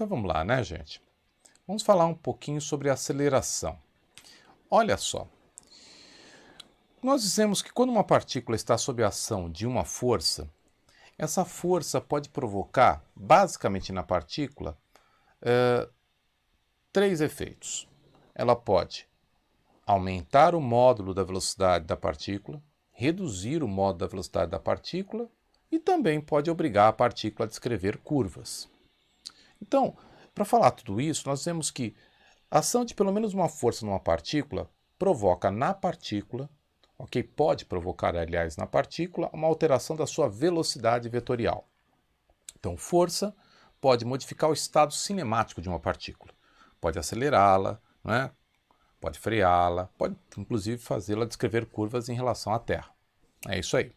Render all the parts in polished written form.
Então vamos lá, né, gente? Vamos falar um pouquinho sobre aceleração. Olha só. Nós dizemos que quando uma partícula está sob a ação de uma força, essa força pode provocar, basicamente na partícula, três efeitos. Ela pode aumentar o módulo da velocidade da partícula, reduzir o módulo da velocidade da partícula e também pode obrigar a partícula a descrever curvas. Então, para falar tudo isso, nós vemos que a ação de pelo menos uma força numa partícula provoca na partícula, pode provocar, aliás, na partícula, uma alteração da sua velocidade vetorial. Então, força pode modificar o estado cinemático de uma partícula. Pode acelerá-la, né? Pode freá-la, pode inclusive fazê-la descrever curvas em relação à Terra. É isso aí.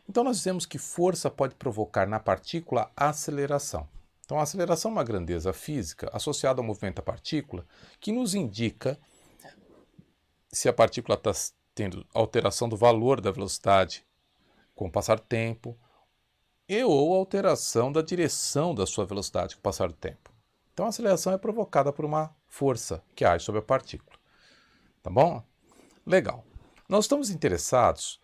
Então nós dizemos que força pode provocar na partícula aceleração. Então a aceleração é uma grandeza física associada ao movimento da partícula que nos indica se a partícula está tendo alteração do valor da velocidade com o passar do tempo ou alteração da direção da sua velocidade com o passar do tempo. Então a aceleração é provocada por uma força que age sobre a partícula. Tá bom? Legal. Nós estamos interessados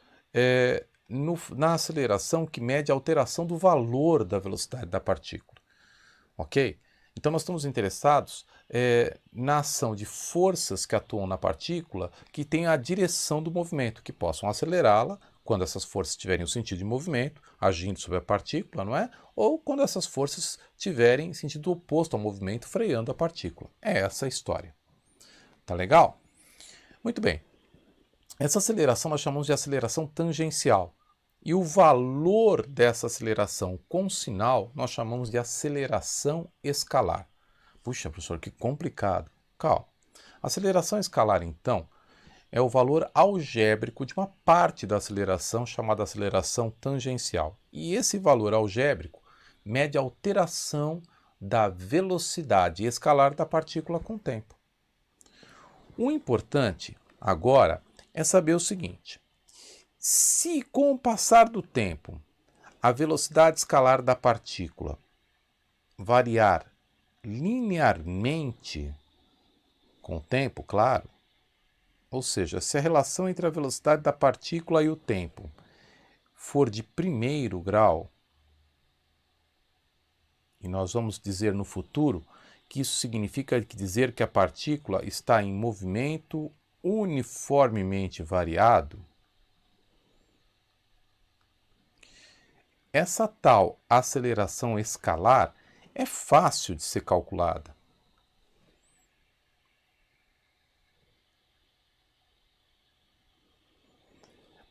na aceleração que mede a alteração do valor da velocidade da partícula. Ok? Então nós estamos interessados na ação de forças que atuam na partícula que têm a direção do movimento, que possam acelerá-la quando essas forças tiverem o sentido de movimento, agindo sobre a partícula, não é? Ou quando essas forças tiverem sentido oposto ao movimento, freando a partícula. É essa a história. Tá legal? Muito bem. Essa aceleração nós chamamos de aceleração tangencial. E o valor dessa aceleração com sinal nós chamamos de aceleração escalar. Puxa, professor, que complicado. Calma. Aceleração escalar, então, é o valor algébrico de uma parte da aceleração chamada aceleração tangencial. E esse valor algébrico mede a alteração da velocidade escalar da partícula com o tempo. O importante agora é saber o seguinte: se com o passar do tempo a velocidade escalar da partícula variar linearmente com o tempo, claro, ou seja, se a relação entre a velocidade da partícula e o tempo for de primeiro grau, e nós vamos dizer no futuro que isso significa dizer que a partícula está em movimento uniformemente variado, essa tal aceleração escalar é fácil de ser calculada.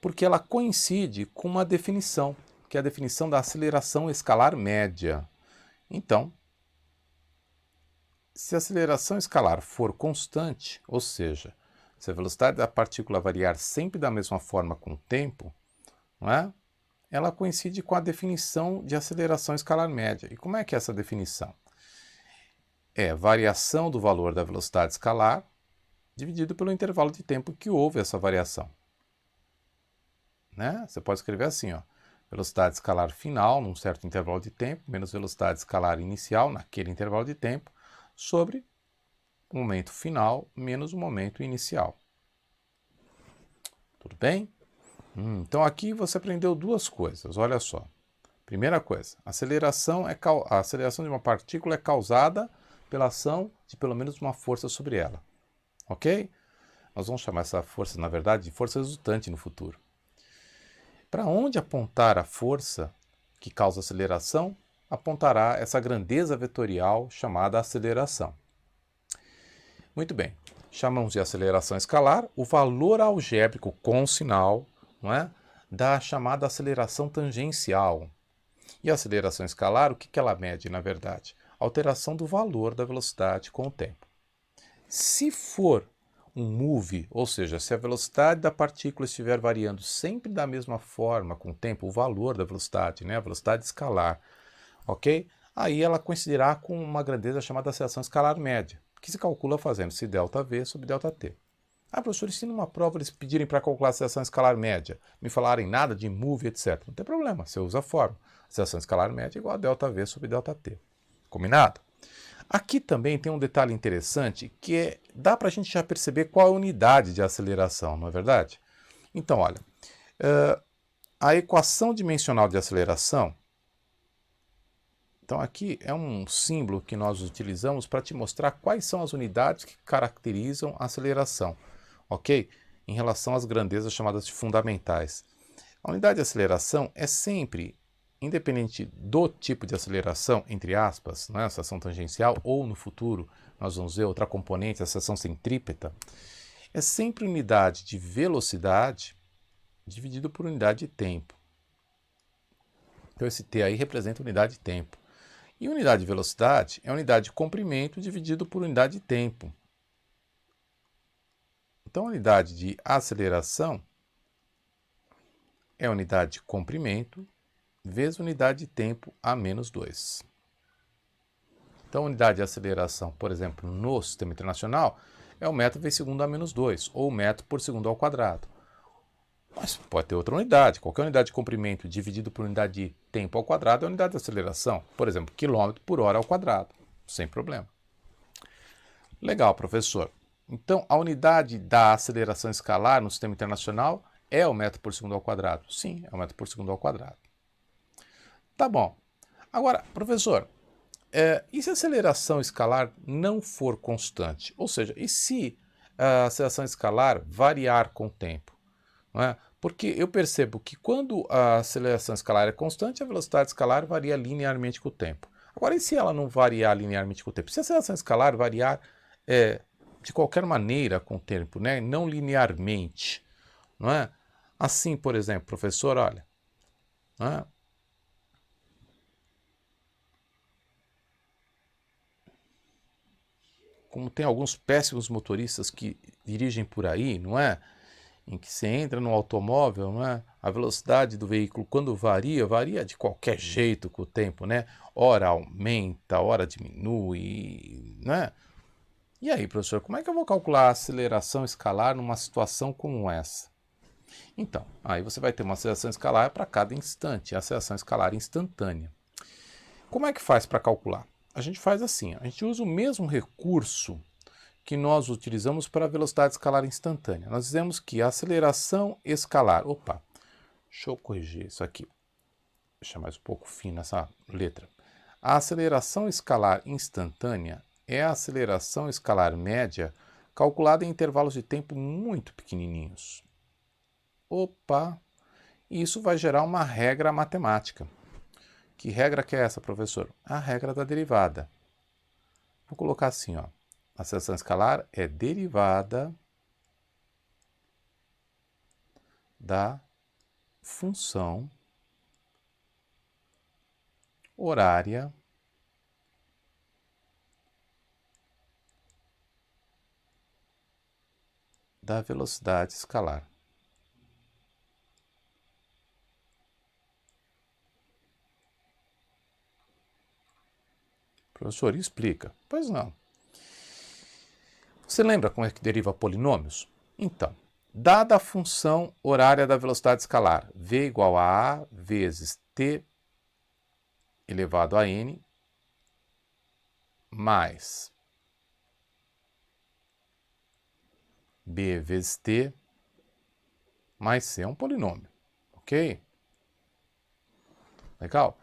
Porque ela coincide com uma definição, que é a definição da aceleração escalar média. Então, se a aceleração escalar for constante, ou seja, se a velocidade da partícula variar sempre da mesma forma com o tempo, não é? Ela coincide com a definição de aceleração escalar média. E como é que é essa definição? É variação do valor da velocidade escalar dividido pelo intervalo de tempo que houve essa variação. Né? Você pode escrever assim, ó, velocidade escalar final num certo intervalo de tempo, menos velocidade escalar inicial naquele intervalo de tempo, sobre o momento final menos o momento inicial. Tudo bem? Então aqui você aprendeu duas coisas, olha só. Primeira coisa, a aceleração de uma partícula é causada pela ação de pelo menos uma força sobre ela. Ok? Nós vamos chamar essa força, na verdade, de força resultante no futuro. Para onde apontar a força que causa aceleração, apontará essa grandeza vetorial chamada aceleração. Muito bem, chamamos de aceleração escalar o valor algébrico com sinal, não é, da chamada aceleração tangencial. E a aceleração escalar, o que ela mede, na verdade? A alteração do valor da velocidade com o tempo. Se for um move, ou seja, se a velocidade da partícula estiver variando sempre da mesma forma com o tempo, o valor da velocidade, né, a velocidade escalar, ok? Aí ela coincidirá com uma grandeza chamada aceleração escalar média, que se calcula fazendo se ΔV sobre ΔT. Professor, e se numa prova eles pedirem para calcular a aceleração escalar média, me falarem nada de move, etc. Não tem problema, você usa a fórmula. Aceleração escalar média é igual a ΔV sobre ΔT. Combinado? Aqui também tem um detalhe interessante que dá para a gente já perceber qual é a unidade de aceleração, não é verdade? Então, olha, a equação dimensional de aceleração, então aqui é um símbolo que nós utilizamos para te mostrar quais são as unidades que caracterizam a aceleração, ok? Em relação às grandezas chamadas de fundamentais. A unidade de aceleração é sempre, independente do tipo de aceleração, entre aspas, né, aceleração tangencial, ou no futuro nós vamos ver outra componente, a aceleração centrípeta, é sempre unidade de velocidade dividido por unidade de tempo. Então esse T aí representa unidade de tempo. E unidade de velocidade é unidade de comprimento dividido por unidade de tempo. Então a unidade de aceleração é a unidade de comprimento vezes unidade de tempo a menos 2. Então a unidade de aceleração, por exemplo, no sistema internacional, é o metro vezes segundo a menos 2, ou metro por segundo ao quadrado. Mas pode ter outra unidade. Qualquer unidade de comprimento dividido por unidade de tempo ao quadrado é a unidade de aceleração. Por exemplo, quilômetro por hora ao quadrado. Sem problema. Legal, professor. Então, a unidade da aceleração escalar no sistema internacional é o metro por segundo ao quadrado? Sim, é o metro por segundo ao quadrado. Tá bom. Agora, professor, e se a aceleração escalar não for constante? Ou seja, e se a aceleração escalar variar com o tempo? Não é? Porque eu percebo que quando a aceleração escalar é constante, a velocidade escalar varia linearmente com o tempo. Agora, e se ela não variar linearmente com o tempo? Se a aceleração escalar variar de qualquer maneira com o tempo, né? Não linearmente, não é? Assim, por exemplo, professor, olha, não é? Como tem alguns péssimos motoristas que dirigem por aí, não é? Em que você entra no automóvel, não é? A velocidade do veículo, quando varia de qualquer jeito com o tempo, né? Ora aumenta, ora diminui, né? E aí, professor, como é que eu vou calcular a aceleração escalar numa situação como essa? Então, aí você vai ter uma aceleração escalar para cada instante, a aceleração escalar instantânea. Como é que faz para calcular? A gente faz assim, a gente usa o mesmo recurso que nós utilizamos para a velocidade escalar instantânea. Nós dizemos que a aceleração escalar... Opa, deixa eu corrigir isso aqui. Deixa mais um pouco fino essa letra. A aceleração escalar instantânea é a aceleração escalar média calculada em intervalos de tempo muito pequenininhos. Opa, isso vai gerar uma regra matemática. Que regra que é essa, professor? A regra da derivada. Vou colocar assim, ó. A aceleração escalar é derivada da função horária da velocidade escalar. Professor, explica. Pois não. Você lembra como é que deriva polinômios? Então, dada a função horária da velocidade escalar, v igual a A vezes t elevado a n mais b vezes t mais c é um polinômio, ok? Legal?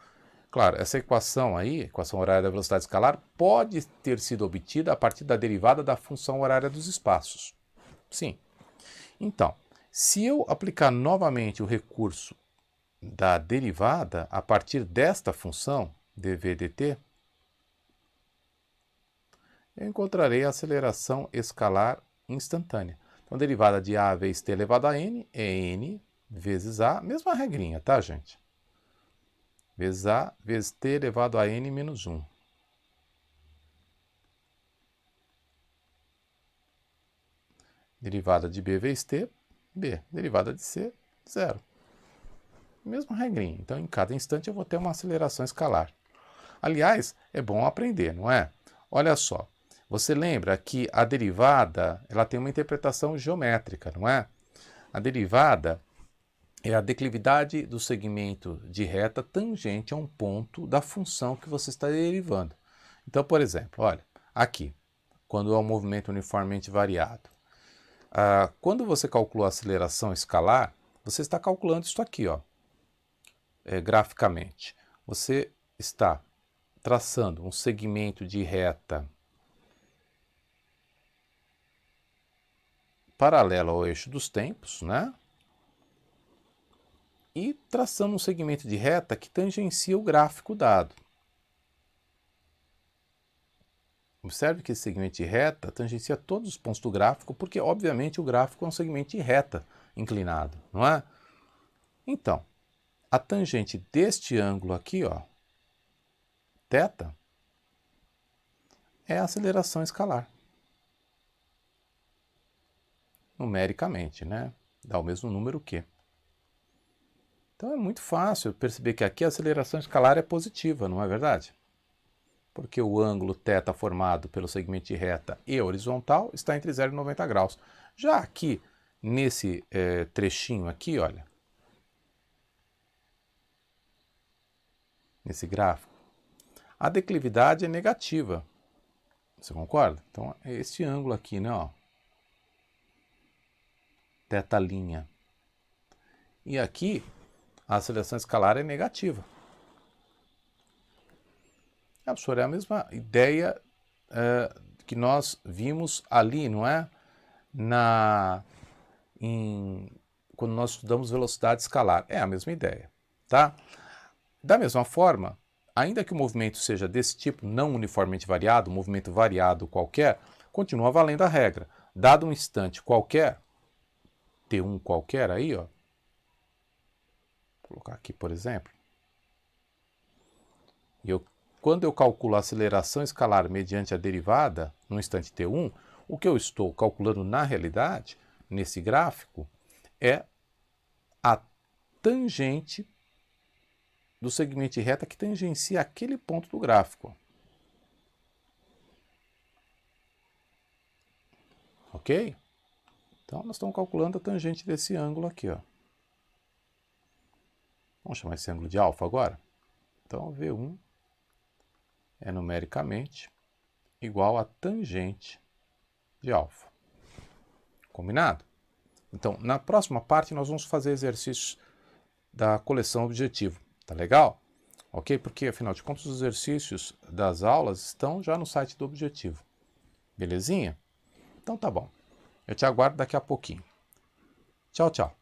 Claro, essa equação aí, equação horária da velocidade escalar, pode ter sido obtida a partir da derivada da função horária dos espaços. Sim. Então, se eu aplicar novamente o recurso da derivada a partir desta função, dv dt, eu encontrarei a aceleração escalar instantânea. Então, a derivada de a vezes t elevado a n é n vezes a, mesma regrinha, tá, gente? Vezes a vezes t elevado a n menos 1. Derivada de b vezes t, b. Derivada de c, 0. Mesma regrinha. Então, em cada instante eu vou ter uma aceleração escalar. Aliás, é bom aprender, não é? Olha só. Você lembra que a derivada ela tem uma interpretação geométrica, não é? A derivada é a declividade do segmento de reta tangente a um ponto da função que você está derivando. Então, por exemplo, olha, aqui, quando é um movimento uniformemente variado. Quando você calculou a aceleração escalar, você está calculando isso aqui, ó, graficamente. Você está traçando um segmento de reta paralelo ao eixo dos tempos, né? E traçando um segmento de reta que tangencia o gráfico dado. Observe que esse segmento de reta tangencia todos os pontos do gráfico, porque, obviamente, o gráfico é um segmento de reta inclinado, não é? Então, a tangente deste ângulo aqui, ó, θ, é a aceleração escalar. Numericamente, né? Dá o mesmo número que. Então é muito fácil perceber que aqui a aceleração escalar é positiva, não é verdade? Porque o ângulo θ formado pelo segmento de reta e horizontal está entre 0 e 90 graus. Já aqui, nesse trechinho aqui, olha, nesse gráfico, a declividade é negativa. Você concorda? Então é esse ângulo aqui, né? Ó, θ'. E aqui, a aceleração escalar é negativa. Professor, é a mesma ideia que nós vimos ali, não é? Quando nós estudamos velocidade escalar. É a mesma ideia, tá? Da mesma forma, ainda que o movimento seja desse tipo, não uniformemente variado, um movimento variado qualquer, continua valendo a regra. Dado um instante qualquer, T1 qualquer aí, ó, vou colocar aqui, por exemplo, quando eu calculo a aceleração escalar mediante a derivada, no instante t1, o que eu estou calculando na realidade, nesse gráfico, é a tangente do segmento de reta que tangencia aquele ponto do gráfico. Ok? Então, nós estamos calculando a tangente desse ângulo aqui, ó. Vamos chamar esse ângulo de alfa agora? Então, V1 é numericamente igual a tangente de alfa. Combinado? Então, na próxima parte, nós vamos fazer exercícios da coleção objetivo. Tá legal? Ok? Porque, afinal de contas, os exercícios das aulas estão já no site do objetivo. Belezinha? Então tá bom. Eu te aguardo daqui a pouquinho. Tchau, tchau.